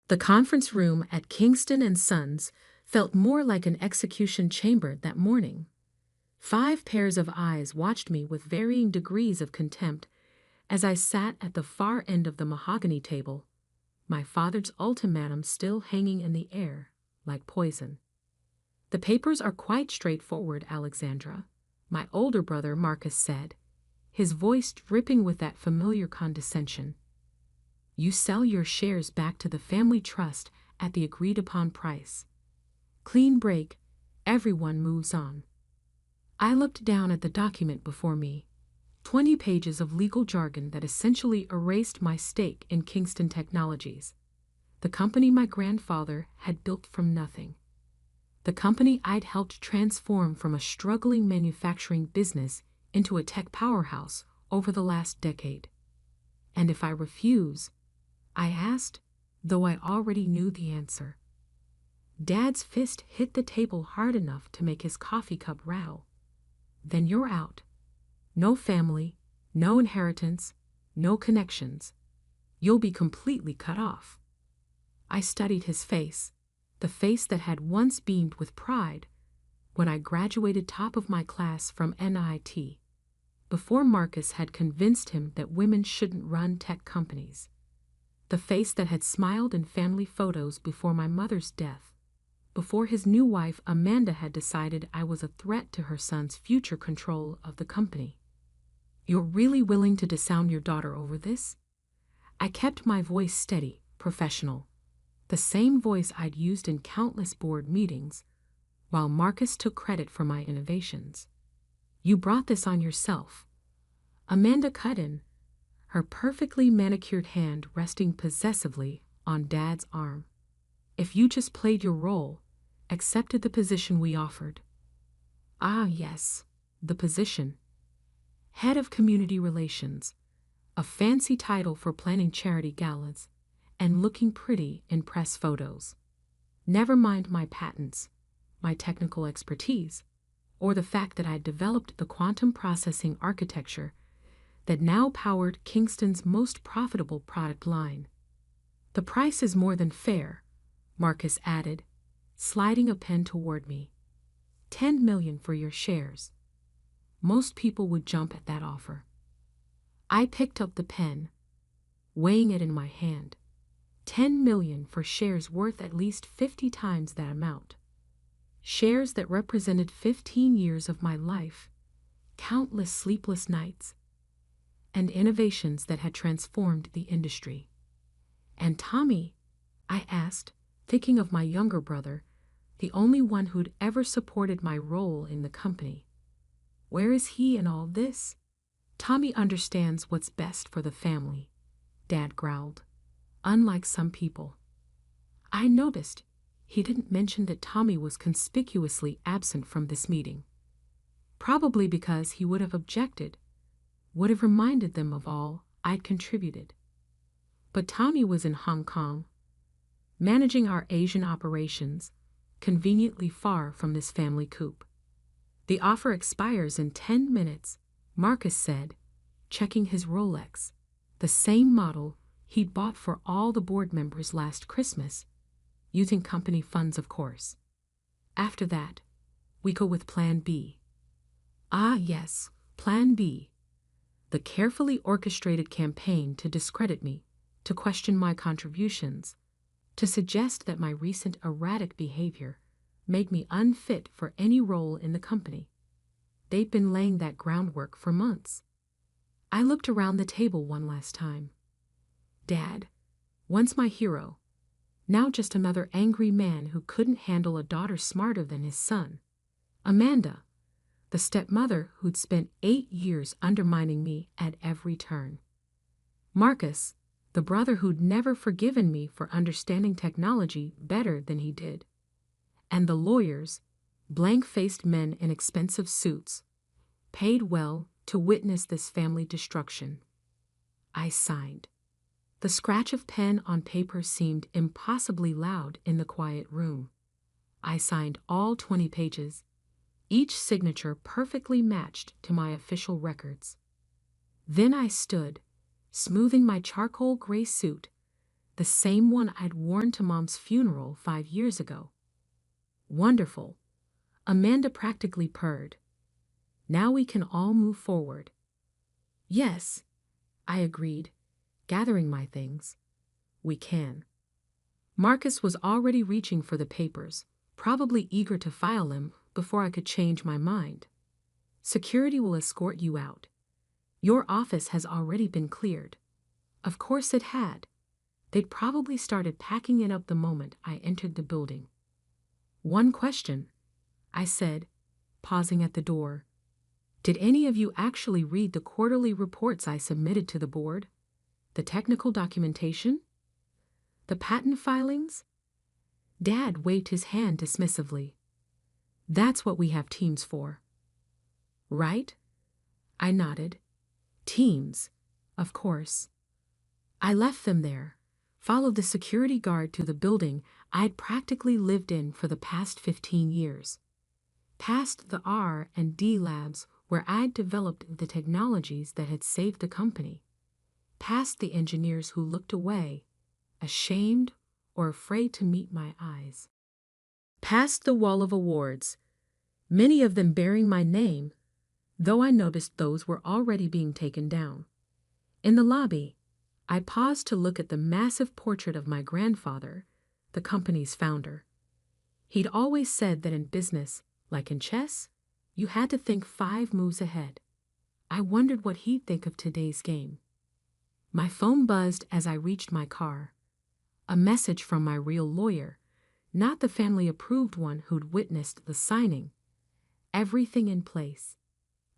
The conference room at Kingston and Sons felt more like an execution chamber that morning. 5 pairs of eyes watched me with varying degrees of contempt as I sat at the far end of the mahogany table, my father's ultimatum still hanging in the air like poison. "The papers are quite straightforward, Alexandra," my older brother Marcus said, his voice dripping with that familiar condescension. "You sell your shares back to the family trust at the agreed-upon price. Clean break, everyone moves on." I looked down at the document before me, 20 pages of legal jargon that essentially erased my stake in Kingston Technologies, the company my grandfather had built from nothing. The company I'd helped transform from a struggling manufacturing business into a tech powerhouse over the last decade. And if I refuse, I asked, though I already knew the answer. Dad's fist hit the table hard enough to make his coffee cup rattle. "Then you're out. No family, no inheritance, no connections. You'll be completely cut off." I studied his face, the face that had once beamed with pride when I graduated top of my class from NIT, before Marcus had convinced him that women shouldn't run tech companies. The face that had smiled in family photos before my mother's death, before his new wife Amanda had decided I was a threat to her son's future control of the company. "You're really willing to disown your daughter over this?" I kept my voice steady, professional, the same voice I'd used in countless board meetings, while Marcus took credit for my innovations. "You brought this on yourself." Amanda cut in, her perfectly manicured hand resting possessively on Dad's arm. "If you just played your role, accepted the position we offered." Ah, yes, the position. Head of Community Relations, a fancy title for planning charity galas and looking pretty in press photos. Never mind my patents, my technical expertise, or the fact that I'd developed the quantum processing architecture that now powered Kingston's most profitable product line. "The price is more than fair," Marcus added, sliding a pen toward me. $10 million for your shares." Most people would jump at that offer. I picked up the pen, weighing it in my hand. $10 million for shares worth at least 50 times that amount. Shares that represented 15 years of my life, countless sleepless nights, and innovations that had transformed the industry. "And Tommy?" I asked, thinking of my younger brother, the only one who'd ever supported my role in the company. "Where is he in all this?" "Tommy understands what's best for the family," Dad growled, "unlike some people." I noticed he didn't mention that Tommy was conspicuously absent from this meeting. Probably because he would have objected, would have reminded them of all I'd contributed. But Tommy was in Hong Kong, managing our Asian operations, conveniently far from this family coup. "The offer expires in 10 minutes, Marcus said, checking his Rolex, the same model he'd bought for all the board members last Christmas, using company funds, of course. "After that, we go with Plan B." Ah, yes, Plan B. The carefully orchestrated campaign to discredit me, to question my contributions, to suggest that my recent erratic behavior made me unfit for any role in the company. They'd been laying that groundwork for months. I looked around the table one last time. Dad, once my hero, now just another angry man who couldn't handle a daughter smarter than his son. Amanda, the stepmother who'd spent 8 years undermining me at every turn. Marcus, the brother who'd never forgiven me for understanding technology better than he did. And the lawyers, blank-faced men in expensive suits, paid well to witness this family destruction. I signed. The scratch of pen on paper seemed impossibly loud in the quiet room. I signed all 20 pages, each signature perfectly matched to my official records. Then I stood, smoothing my charcoal gray suit, the same one I'd worn to Mom's funeral 5 years ago. Wonderful. Amanda practically purred. Now we can all move forward. Yes, I agreed, gathering my things. We can. Marcus was already reaching for the papers, probably eager to file them before I could change my mind. Security will escort you out. Your office has already been cleared. Of course it had. They'd probably started packing it up the moment I entered the building. One question, I said, pausing at the door. Did any of you actually read the quarterly reports I submitted to the board? The technical documentation? The patent filings? Dad waved his hand dismissively. That's what we have teams for. Right? I nodded. Teams, of course. I left them there, followed the security guard to the building I'd practically lived in for the past 15 years. Past the R&D labs where I'd developed the technologies that had saved the company. Past the engineers who looked away, ashamed or afraid to meet my eyes. Past the wall of awards, many of them bearing my name, though I noticed those were already being taken down. In the lobby, I paused to look at the massive portrait of my grandfather, the company's founder. He'd always said that in business, like in chess, you had to think 5 moves ahead. I wondered what he'd think of today's game. My phone buzzed as I reached my car. A message from my real lawyer, not the family-approved one who'd witnessed the signing. Everything in place.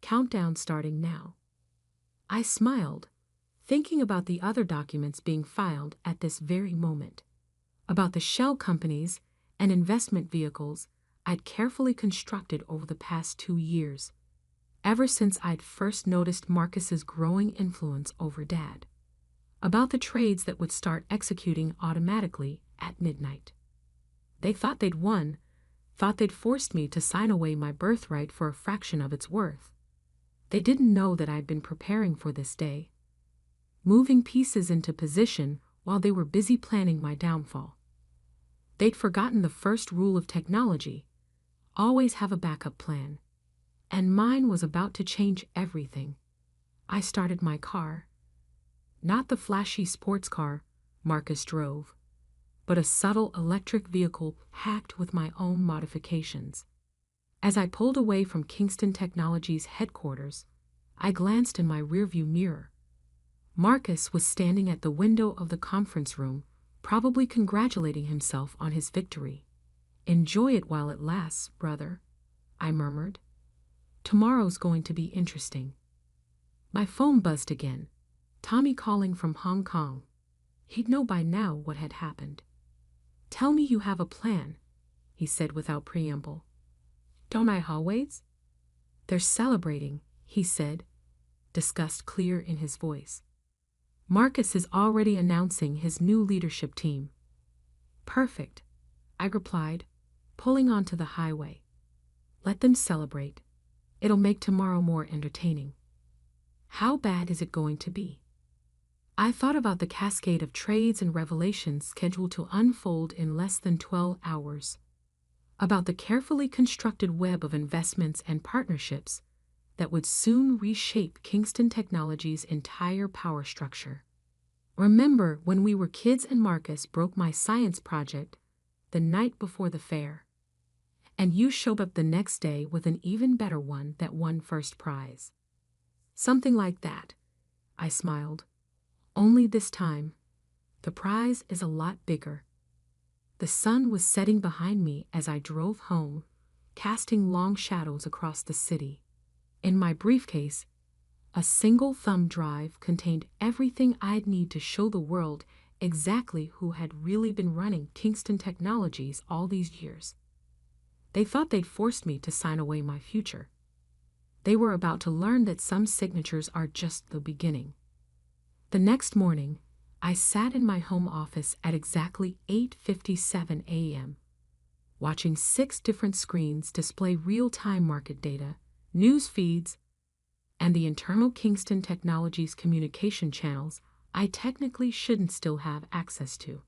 Countdown starting now. I smiled, thinking about the other documents being filed at this very moment, about the shell companies and investment vehicles I'd carefully constructed over the past 2 years, ever since I'd first noticed Marcus's growing influence over Dad, about the trades that would start executing automatically at midnight. They thought they'd won, thought they'd forced me to sign away my birthright for a fraction of its worth. They didn't know that I'd been preparing for this day, moving pieces into position while they were busy planning my downfall. They'd forgotten the first rule of technology: always have a backup plan. And mine was about to change everything. I started my car. Not the flashy sports car Marcus drove, but a subtle electric vehicle packed with my own modifications. As I pulled away from Kingston Technologies' headquarters, I glanced in my rearview mirror. Marcus was standing at the window of the conference room, probably congratulating himself on his victory. Enjoy it while it lasts, brother, I murmured. Tomorrow's going to be interesting. My phone buzzed again. Tommy calling from Hong Kong. He'd know by now what had happened. Tell me you have a plan, he said without preamble. Don't I always? They're celebrating, he said, disgust clear in his voice. Marcus is already announcing his new leadership team. Perfect, I replied, pulling onto the highway. Let them celebrate. It'll make tomorrow more entertaining. How bad is it going to be? I thought about the cascade of trades and revelations scheduled to unfold in less than 12 hours. About the carefully constructed web of investments and partnerships that would soon reshape Kingston Technologies' entire power structure. Remember when we were kids and Marcus broke my science project the night before the fair, and you showed up the next day with an even better one that won first prize? Something like that, I smiled. Only this time, the prize is a lot bigger. The sun was setting behind me as I drove home, casting long shadows across the city. In my briefcase, a single thumb drive contained everything I'd need to show the world exactly who had really been running Kingston Technologies all these years. They thought they'd forced me to sign away my future. They were about to learn that some signatures are just the beginning. The next morning, I sat in my home office at exactly 8:57 a.m., watching 6 different screens display real-time market data, news feeds, and the internal Kingston Technologies communication channels I technically shouldn't still have access to.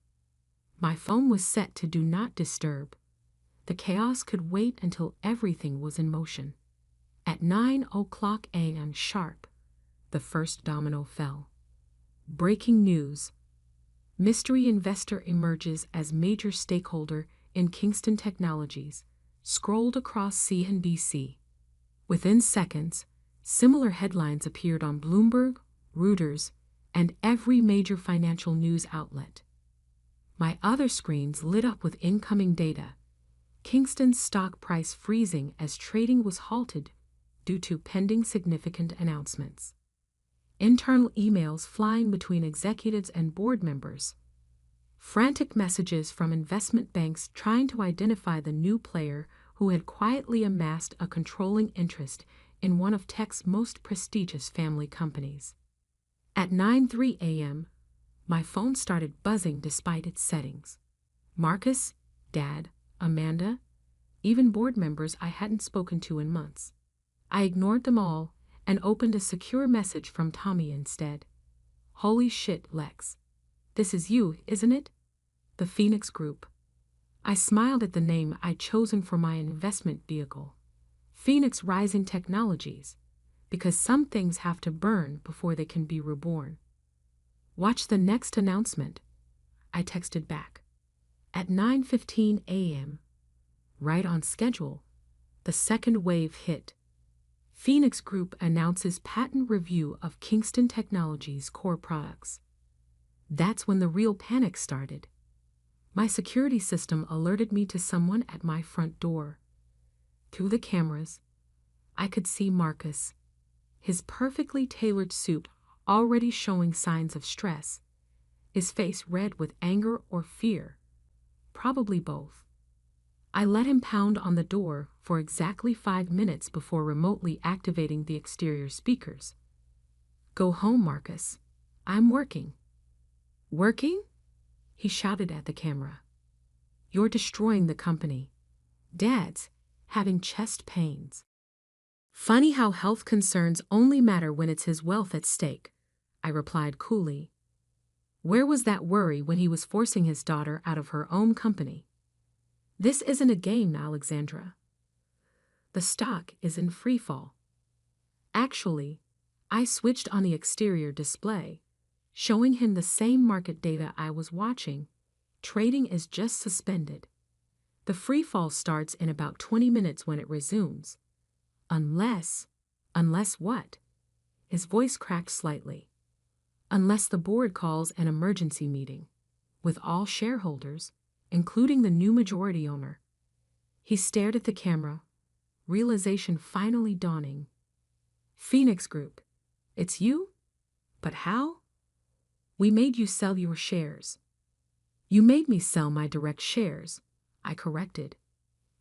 My phone was set to do not disturb. The chaos could wait until everything was in motion. At 9:00 a.m. sharp, the first domino fell. Breaking news. Mystery investor emerges as major stakeholder in Kingston Technologies, scrolled across CNBC. Within seconds, similar headlines appeared on Bloomberg, Reuters, and every major financial news outlet. My other screens lit up with incoming data. Kingston's stock price freezing as trading was halted due to pending significant announcements. Internal emails flying between executives and board members. Frantic messages from investment banks trying to identify the new player who had quietly amassed a controlling interest in one of tech's most prestigious family companies. At 9:03 a.m., my phone started buzzing despite its settings. Marcus, Dad, Amanda, even board members I hadn't spoken to in months. I ignored them all and opened a secure message from Tommy instead. Holy shit, Lex. This is you, isn't it? The Phoenix Group. I smiled at the name I'd chosen for my investment vehicle. Phoenix Rising Technologies, because some things have to burn before they can be reborn. Watch the next announcement, I texted back. At 9:15 a.m., right on schedule, the second wave hit. Phoenix Group announces patent review of Kingston Technologies' core products. That's when the real panic started. My security system alerted me to someone at my front door. Through the cameras, I could see Marcus, his perfectly tailored suit already showing signs of stress, his face red with anger or fear, probably both. I let him pound on the door for exactly 5 minutes before remotely activating the exterior speakers. Go home, Marcus. I'm working. Working? He shouted at the camera. You're destroying the company. Dad's having chest pains. Funny how health concerns only matter when it's his wealth at stake, I replied coolly. Where was that worry when he was forcing his daughter out of her own company? This isn't a game, Alexandra. The stock is in free fall. Actually, I switched on the exterior display, showing him the same market data I was watching. Trading is just suspended. The free fall starts in about 20 minutes when it resumes. Unless what? His voice cracked slightly. Unless the board calls an emergency meeting, with all shareholders, including the new majority owner. He stared at the camera, realization finally dawning. Phoenix Group, it's you? But how? We made you sell your shares. You made me sell my direct shares, I corrected.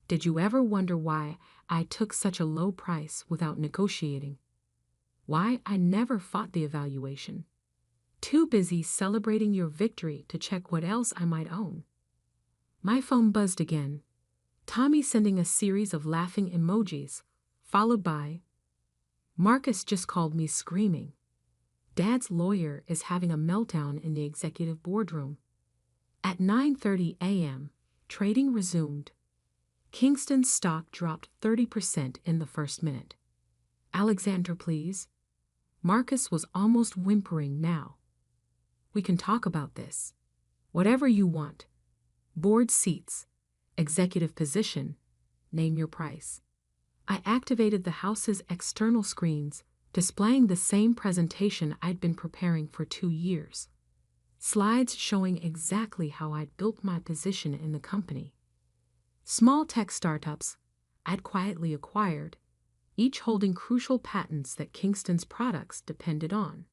Did you ever wonder why I took such a low price without negotiating? Why I never fought the evaluation? Too busy celebrating your victory to check what else I might own. My phone buzzed again, Tommy sending a series of laughing emojis, followed by, Marcus just called me screaming. Dad's lawyer is having a meltdown in the executive boardroom. At 9:30 a.m., trading resumed. Kingston's stock dropped 30% in the first minute. Alexander, please. Marcus was almost whimpering now. We can talk about this. Whatever you want. Board seats, executive position, name your price. I activated the house's external screens, displaying the same presentation I'd been preparing for 2 years. Slides showing exactly how I'd built my position in the company. Small tech startups I'd quietly acquired, each holding crucial patents that Kingston's products depended on.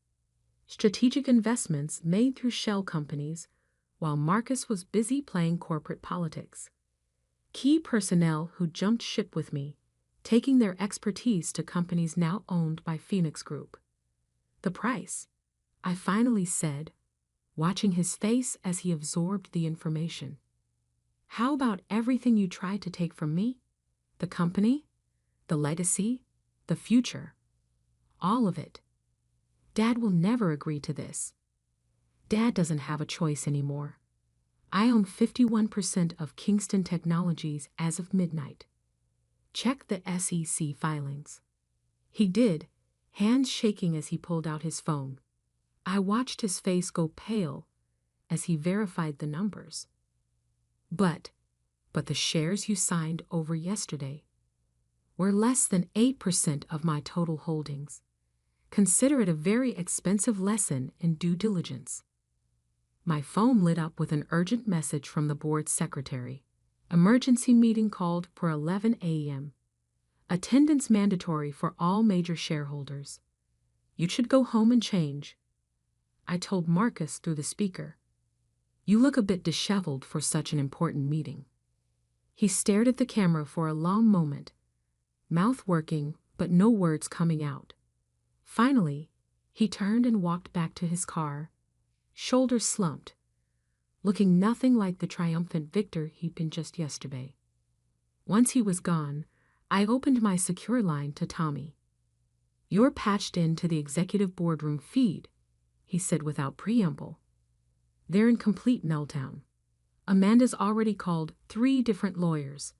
Strategic investments made through shell companies, while Marcus was busy playing corporate politics. Key personnel who jumped ship with me, taking their expertise to companies now owned by Phoenix Group. The price, I finally said, watching his face as he absorbed the information. How about everything you tried to take from me? The company? The legacy? The future? All of it. Dad will never agree to this. Dad doesn't have a choice anymore. I own 51% of Kingston Technologies as of midnight. Check the SEC filings. He did, hands shaking as he pulled out his phone. I watched his face go pale as he verified the numbers. But the shares you signed over yesterday were less than 8% of my total holdings. Consider it a very expensive lesson in due diligence. My phone lit up with an urgent message from the board's secretary. Emergency meeting called for 11 a.m. Attendance mandatory for all major shareholders. You should go home and change, I told Marcus through the speaker. You look a bit disheveled for such an important meeting. He stared at the camera for a long moment, mouth working but no words coming out. Finally, he turned and walked back to his car, shoulders slumped, looking nothing like the triumphant victor he'd been just yesterday. Once he was gone, I opened my secure line to Tommy. You're patched into the executive boardroom feed, he said without preamble. They're in complete meltdown. Amanda's already called 3 different lawyers.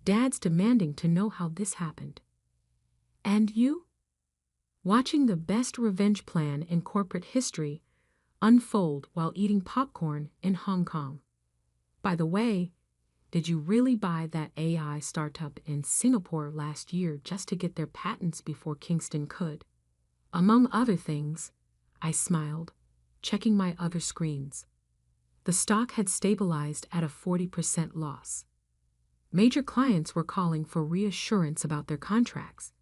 Dad's demanding to know how this happened. And you? Watching the best revenge plan in corporate history unfold while eating popcorn in Hong Kong. By the way, did you really buy that AI startup in Singapore last year just to get their patents before Kingston could? Among other things, I smiled, checking my other screens. The stock had stabilized at a 40% loss. Major clients were calling for reassurance about their contracts.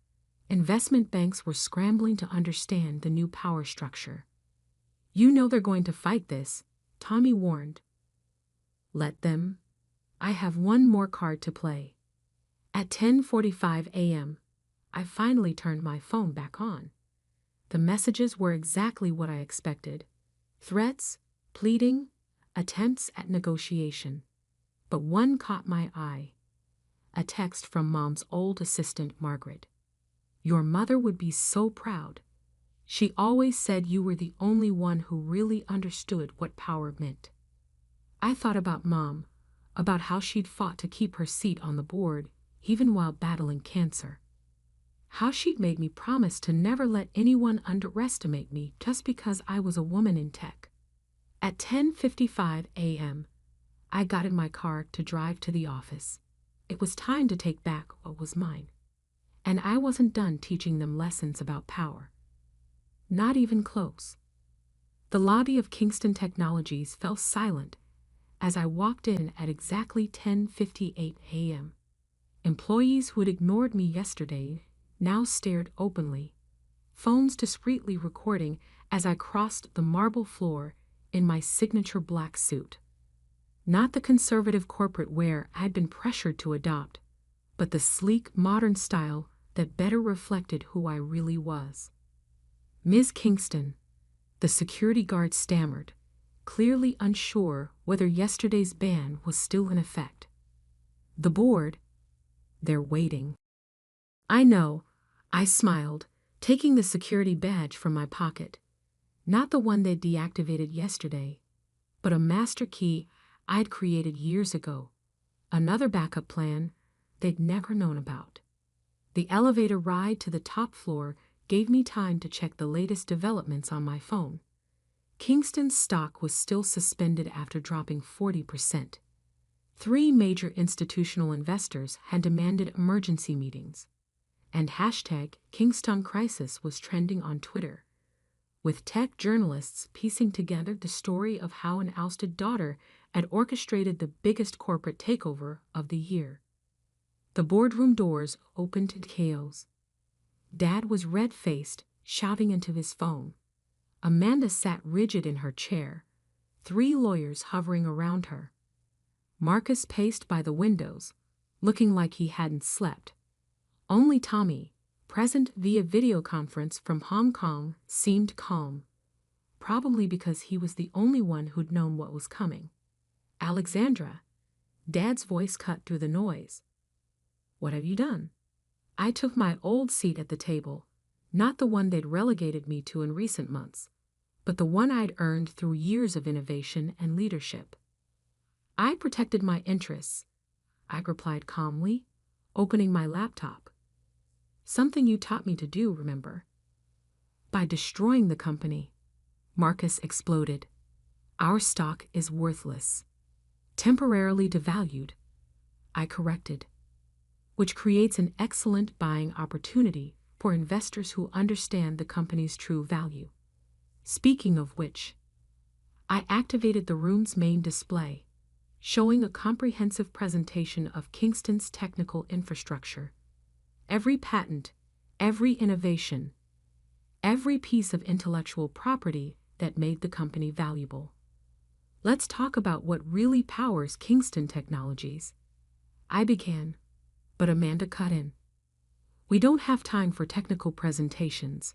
Investment banks were scrambling to understand the new power structure. You know they're going to fight this, Tommy warned. Let them. I have one more card to play. At 10:45 a.m., I finally turned my phone back on. The messages were exactly what I expected. Threats, pleading, attempts at negotiation. But one caught my eye. A text from Mom's old assistant, Margaret. Your mother would be so proud. She always said you were the only one who really understood what power meant. I thought about Mom, about how she'd fought to keep her seat on the board, even while battling cancer. How she'd made me promise to never let anyone underestimate me just because I was a woman in tech. At 10:55 a.m., I got in my car to drive to the office. It was time to take back what was mine. And I wasn't done teaching them lessons about power. Not even close. The lobby of Kingston Technologies fell silent as I walked in at exactly 10:58 a.m. Employees who had ignored me yesterday now stared openly, phones discreetly recording as I crossed the marble floor in my signature black suit. Not the conservative corporate wear I'd been pressured to adopt, but the sleek, modern style that better reflected who I really was. Ms. Kingston, the security guard stammered, clearly unsure whether yesterday's ban was still in effect. The board, they're waiting. I know, I smiled, taking the security badge from my pocket. Not the one they'd deactivated yesterday, but a master key I'd created years ago. Another backup plan they'd never known about. The elevator ride to the top floor gave me time to check the latest developments on my phone. Kingston's stock was still suspended after dropping 40%. 3 major institutional investors had demanded emergency meetings, and #KingstonCrisis was trending on Twitter, with tech journalists piecing together the story of how an ousted daughter had orchestrated the biggest corporate takeover of the year. The boardroom doors opened to chaos. Dad was red-faced, shouting into his phone. Amanda sat rigid in her chair, 3 lawyers hovering around her. Marcus paced by the windows, looking like he hadn't slept. Only Tommy, present via video conference from Hong Kong, seemed calm, probably because he was the only one who'd known what was coming. Alexandra, Dad's voice cut through the noise. What have you done? I took my old seat at the table, not the one they'd relegated me to in recent months, but the one I'd earned through years of innovation and leadership. I protected my interests, I replied calmly, opening my laptop. Something you taught me to do, remember? By destroying the company, Marcus exploded. Our stock is worthless. Temporarily devalued, I corrected, which creates an excellent buying opportunity for investors who understand the company's true value. Speaking of which, I activated the room's main display, showing a comprehensive presentation of Kingston's technical infrastructure. Every patent, every innovation, every piece of intellectual property that made the company valuable. Let's talk about what really powers Kingston Technologies. I began, but Amanda cut in. We don't have time for technical presentations.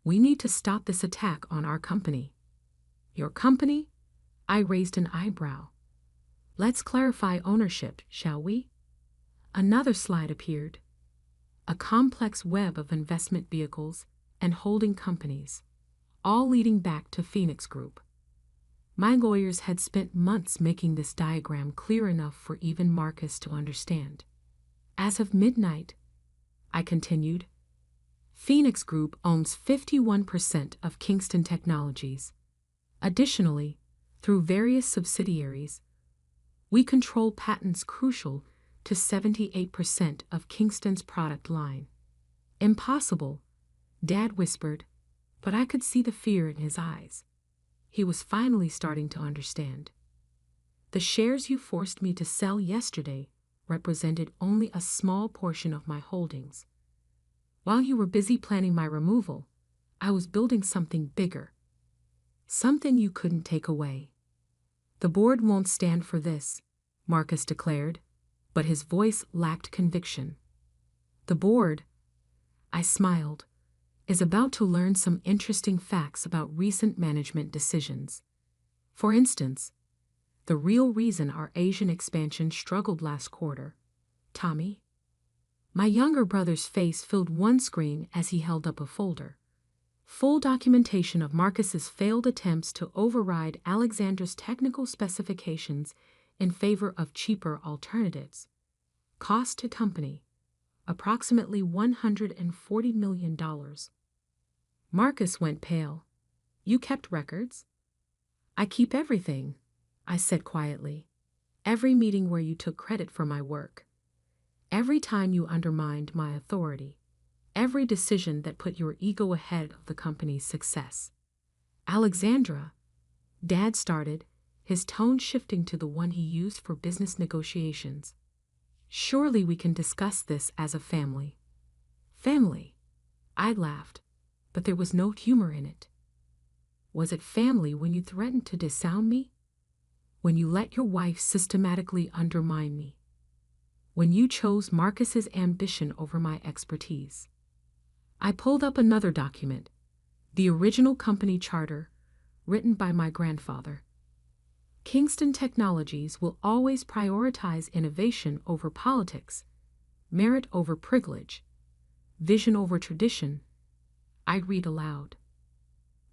We need to stop this attack on our company. Your company? I raised an eyebrow. Let's clarify ownership, shall we? Another slide appeared. A complex web of investment vehicles and holding companies, all leading back to Phoenix Group. My lawyers had spent months making this diagram clear enough for even Marcus to understand. As of midnight, I continued, Phoenix Group owns 51% of Kingston Technologies. Additionally, through various subsidiaries, we control patents crucial to 78% of Kingston's product line. Impossible, Dad whispered, but I could see the fear in his eyes. He was finally starting to understand. The shares you forced me to sell yesterday represented only a small portion of my holdings. While you were busy planning my removal, I was building something bigger. Something you couldn't take away. The board won't stand for this, Marcus declared, but his voice lacked conviction. The board, I smiled, is about to learn some interesting facts about recent management decisions. For instance, the real reason our Asian expansion struggled last quarter. Tommy? My younger brother's face filled one screen as he held up a folder. Full documentation of Marcus's failed attempts to override Alexandra's technical specifications in favor of cheaper alternatives. Cost to company, approximately $140 million. Marcus went pale. You kept records? I keep everything, I said quietly. Every meeting where you took credit for my work. Every time you undermined my authority. Every decision that put your ego ahead of the company's success. Alexandra, Dad started, his tone shifting to the one he used for business negotiations. Surely we can discuss this as a family. Family? I laughed, but there was no humor in it. Was it family when you threatened to disown me? When you let your wife systematically undermine me? When you chose Marcus's ambition over my expertise? I pulled up another document, the original company charter, written by my grandfather. Kingston Technologies will always prioritize innovation over politics, merit over privilege, vision over tradition. I read aloud.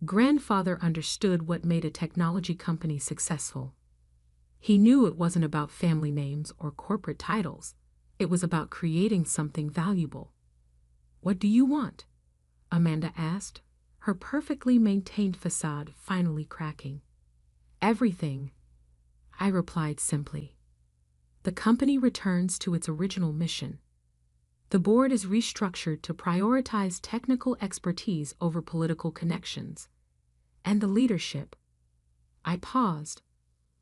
Grandfather understood what made a technology company successful. He knew it wasn't about family names or corporate titles. It was about creating something valuable. What do you want? Amanda asked, her perfectly maintained facade finally cracking. Everything, I replied simply. The company returns to its original mission. The board is restructured to prioritize technical expertise over political connections. And the leadership, I paused,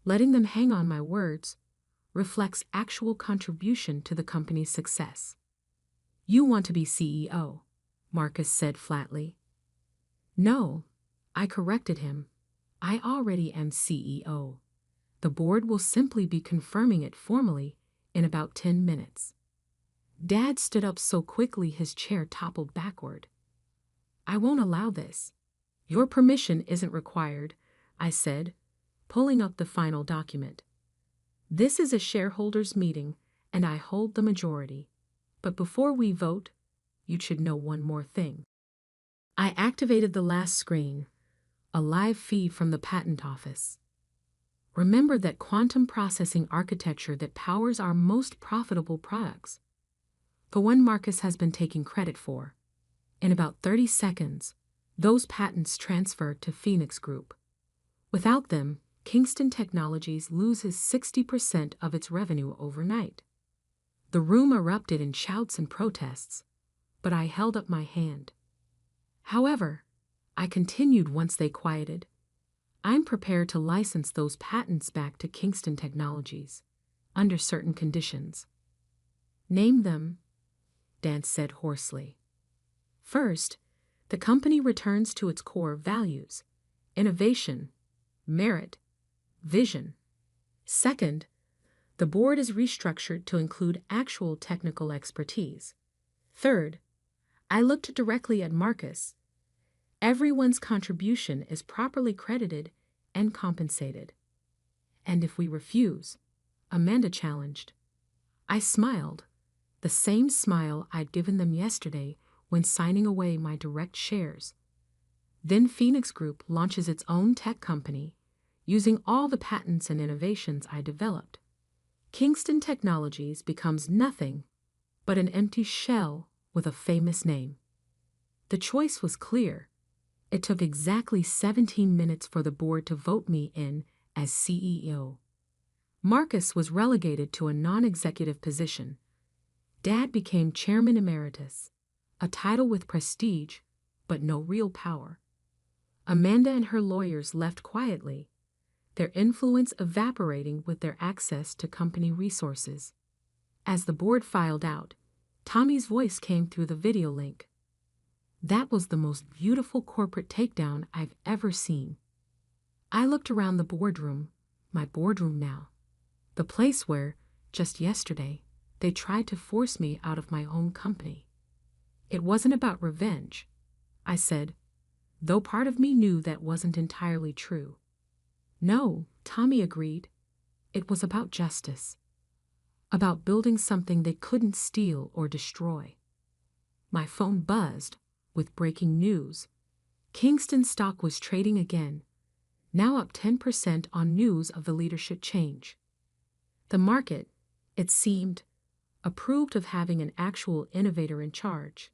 letting them hang on my words, reflects actual contribution to the company's success. You want to be CEO, Marcus said flatly. No, I corrected him. I already am CEO. The board will simply be confirming it formally in about 10 minutes. Dad stood up so quickly his chair toppled backward. I won't allow this. Your permission isn't required, I said, pulling up the final document. This is a shareholders' meeting, and I hold the majority. But before we vote, you should know one more thing. I activated the last screen, a live feed from the patent office. Remember that quantum processing architecture that powers our most profitable products. The one Marcus has been taking credit for. In about 30 seconds, those patents transferred to Phoenix Group. Without them, Kingston Technologies loses 60% of its revenue overnight. The room erupted in shouts and protests, but I held up my hand. However, I continued once they quieted. I'm prepared to license those patents back to Kingston Technologies, under certain conditions. Name them, Dan said hoarsely. First, the company returns to its core values: innovation, merit, vision. Second, the board is restructured to include actual technical expertise. Third, I looked directly at Marcus. Everyone's contribution is properly credited and compensated. And if we refuse, Amanda challenged. I smiled, the same smile I'd given them yesterday when signing away my direct shares. Then Phoenix Group launches its own tech company, using all the patents and innovations I developed. Kingston Technologies becomes nothing but an empty shell with a famous name. The choice was clear. It took exactly 17 minutes for the board to vote me in as CEO. Marcus was relegated to a non-executive position. Dad became chairman emeritus, a title with prestige, but no real power. Amanda and her lawyers left quietly, their influence evaporating with their access to company resources. As the board filed out, Tommy's voice came through the video link. That was the most beautiful corporate takedown I've ever seen. I looked around the boardroom, my boardroom now, the place where, just yesterday, they tried to force me out of my own company. It wasn't about revenge, I said, though part of me knew that wasn't entirely true. No, Tommy agreed. It was about justice. About building something they couldn't steal or destroy. My phone buzzed with breaking news. Kingston stock was trading again, now up 10% on news of the leadership change. The market, it seemed, approved of having an actual innovator in charge.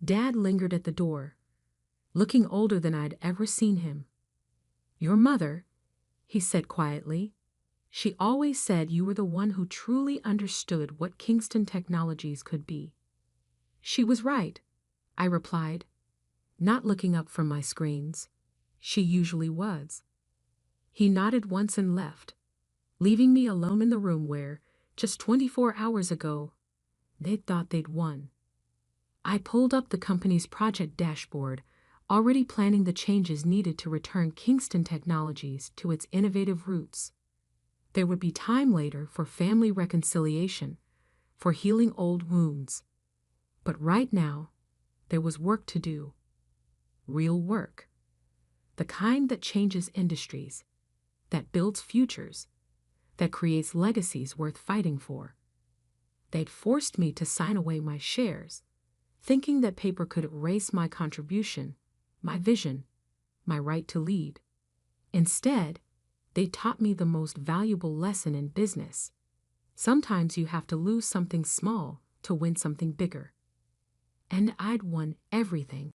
Dad lingered at the door, looking older than I'd ever seen him. Your mother, he said quietly, she always said you were the one who truly understood what Kingston Technologies could be. She was right, I replied, not looking up from my screens. She usually was. He nodded once and left, leaving me alone in the room where, just 24 hours ago, they'd thought they'd won. I pulled up the company's project dashboard, already planning the changes needed to return Kingston Technologies to its innovative roots. There would be time later for family reconciliation, for healing old wounds. But right now, there was work to do. Real work. The kind that changes industries, that builds futures, that creates legacies worth fighting for. They'd forced me to sign away my shares, thinking that paper could erase my contribution, my vision, my right to lead. Instead, they taught me the most valuable lesson in business. Sometimes you have to lose something small to win something bigger. And I'd won everything.